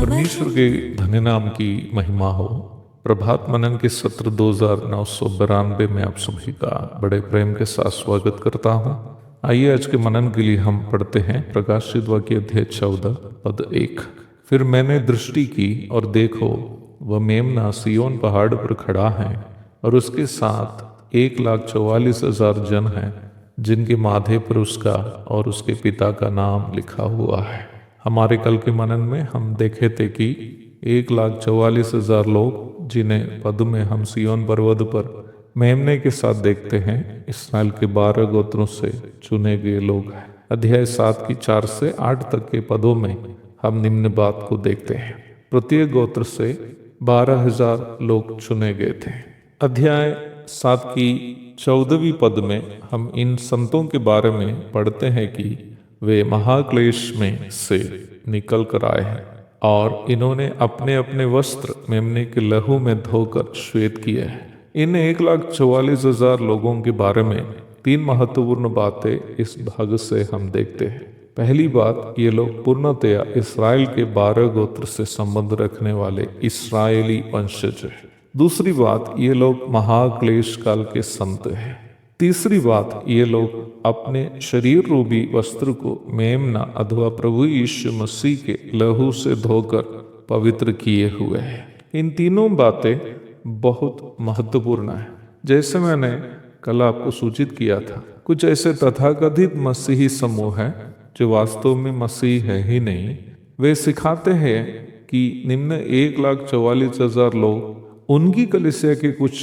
परमेश्वर के धन्य नाम की महिमा हो। प्रभात मनन के सत्र 2992 में आप सभी का बड़े प्रेम के साथ स्वागत करता हूं। आइए आज के मनन के लिए हम पढ़ते हैं प्रकाशित वाक्य अध्याय 14 पद 1। फिर मैंने दृष्टि की और देखो, वह मेमना सिय्योन पहाड़ पर खड़ा है और उसके साथ 1,44,000 जन हैं, जिनके माथे पर उसका और उसके पिता का नाम लिखा हुआ है। हमारे कल के मनन में हम देखे थे कि 1,44,000 लोग, जिन्हें पद में हम सिय्योन पर्वत पर मेमने के साथ देखते हैं, इस्राएल के 12 गोत्रों से चुने गए लोग हैं। अध्याय 7 की 4 से 8 तक के पदों में हम निम्न बात को देखते हैं। प्रत्येक गोत्र से 12,000 लोग चुने गए थे। अध्याय 7 की 14वीं पद में हम इन संतों के बारे में पढ़ते हैं कि वे महाक्लेश में से निकल कर आए हैं और इन्होंने अपने अपने वस्त्र मेमने के लहू में धोकर श्वेत किए हैं। इन 1,44,000 लोगों के बारे में 3 महत्वपूर्ण बातें इस भाग से हम देखते हैं। पहली बात, ये लोग पूर्णतया इस्राएल के 12 गोत्र से संबंध रखने वाले इस्राएली वंशज हैं। दूसरी बात, ये लोग महाक्लेश काल के संत हैं। तीसरी बात, ये लोग अपने शरीर रूपी वस्त्र को मेमना अथवा प्रभु यीशु मसीह के लहू से धोकर पवित्र किए हुए हैं। इन तीनों बातें बहुत महत्वपूर्ण है। जैसे मैंने कल आपको सूचित किया था, कुछ ऐसे तथाकथित मसीही समूह हैं जो वास्तव में मसीह है ही नहीं। वे सिखाते हैं कि निम्न 1,44,000 लोग उनकी कलीसिया के कुछ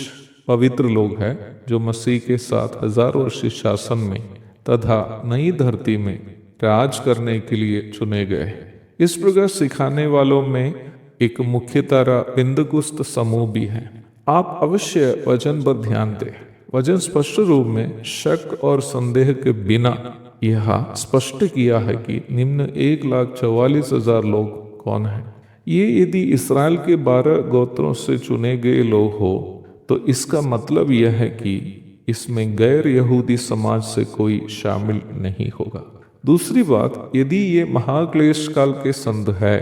पवित्र लोग हैं जो मसीह के साथ 1000 वर्षीय शासन में तथा नई धरती में राज करने के लिए चुने गए। इस प्रकार सिखाने वालों में एक मुख्यतः पेंतकुस्त समूह भी है। आप अवश्य वचन पर ध्यान दें। वचन स्पष्ट रूप में शक और संदेह के बिना यह स्पष्ट किया है कि निम्न 1,44,000 लोग कौन हैं। ये यदि इस्राएल के 12 गोत्रों से चुने गए लोग हो तो इसका मतलब यह है कि इसमें गैर यहूदी समाज से कोई शामिल नहीं होगा। दूसरी बात, यदि ये महाक्लेश काल के संत है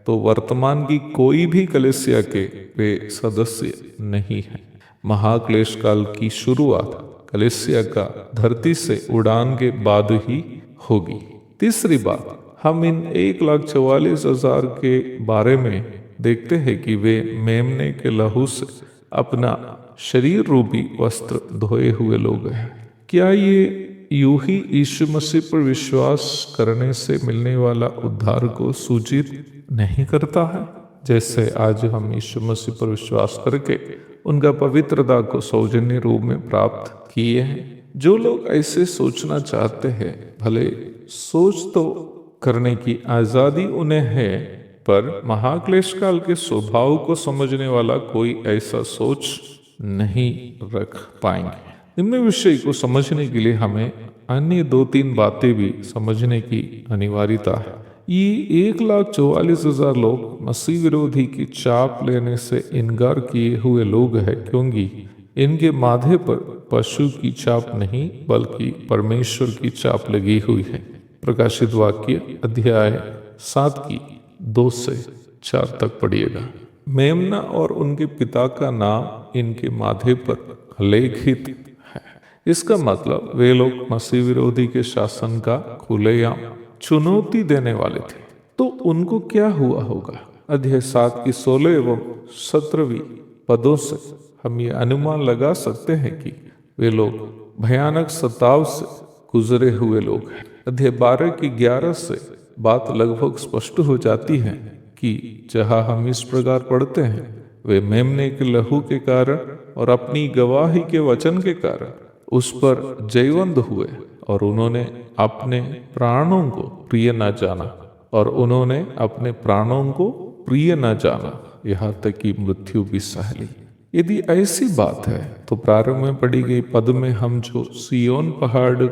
तो वर्तमान की कोई भी कलीसिया के वे सदस्य नहीं है। महाक्लेश काल की शुरुआत कलीसिया का धरती से उड़ान के बाद ही होगी। तीसरी बात, हम इन 1,44,000 के बारे में देखते हैं कि वे मेमने के लहू से अपना शरीर रूपी वस्त्र धोए हुए लोग हैं। क्या ये यूं ही यीशु मसीह पर विश्वास करने से मिलने वाला उद्धार को सूचित नहीं करता है? जैसे आज हम यीशु मसीह पर विश्वास करके उनका पवित्रता को सौजन्य रूप में प्राप्त किए हैं। जो लोग ऐसे सोचना चाहते हैं, भले सोच तो करने की आजादी उन्हें है, पर महाक्लेश काल के स्वभाव को समझने वाला कोई ऐसा सोच नहीं रख पाएंगे। निम्न विषय को समझने के लिए हमें अन्य 2-3 बातें भी समझने की अनिवार्यता है। ये 1,44,000 लोग मसीह विरोधी की चाप लेने से इनकार किए हुए लोग हैं, क्योंकि इनके माथे पर पशु की चाप नहीं बल्कि परमेश्वर की चाप लगी हुई है। प्रकाशित वाक्य अध्याय 7 की 2 से 4 तक पढ़िएगा। मेमना और उनके पिता का नाम इनके माथे पर लेखित है। इसका मतलब वे लोग मसीह विरोधी के शासन का खुलेआम चुनौती देने वाले थे। तो उनको क्या हुआ होगा? अध्याय 7 की 16 एवं 17वीं पदों से हम ये अनुमान लगा सकते हैं कि वे लोग भयानक सताव से गुजरे हुए लोग हैं। अध्याय 12 की 11 से बात लगभग स्पष्ट हो जाती है कि जहाँ हम इस प्रकार पढ़ते हैं, वे मेमने के लहू के कारण और अपनी गवाही के वचन के कारण उस पर जयवंत हुए, और उन्होंने अपने प्राणों को प्रिय न जाना, और उन्होंने अपने प्राणों को प्रिय न जाना, यहाँ तक कि मृत्यु भी सह ली। यदि ऐसी बात है तो प्रारंभ में पढ़ी गई पद में हम जो सियोन पहाड़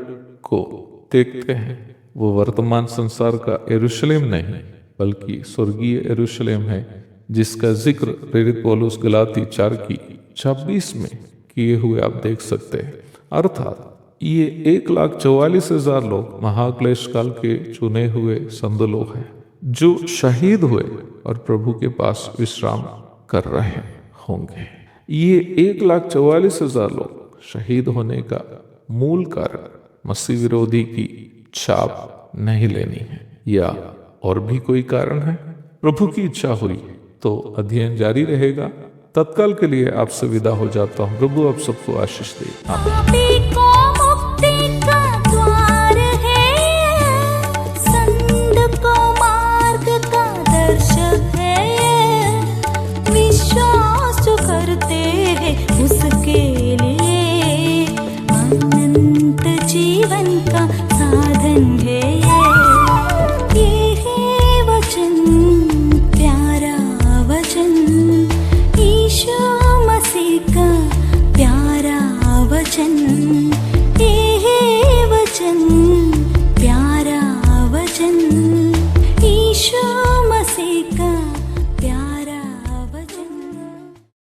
को देखते हैं वो वर्तमान संसार का यरूशलेम नहीं बल्कि स्वर्गीय यरूशलेम है, जिसका जिक्र प्रेरित पौलुस गलाती 4 की 26 में किए हुए आप देख सकते हैं। अर्थात ये 1,44,000 लोग महाक्लेश काल के चुने हुए संत लोग हैं जो शहीद हुए और प्रभु के पास विश्राम कर रहे होंगे। ये 1,44,000 लोग शहीद होने का मूल कारण मसीह विरोधी की छाप नहीं लेनी है, या और भी कोई कारण है? प्रभु की इच्छा हुई तो अध्ययन जारी रहेगा। तत्काल के लिए आपसे विदा हो जाता हूँ। प्रभु आप सबको आशीष दे। आमीन।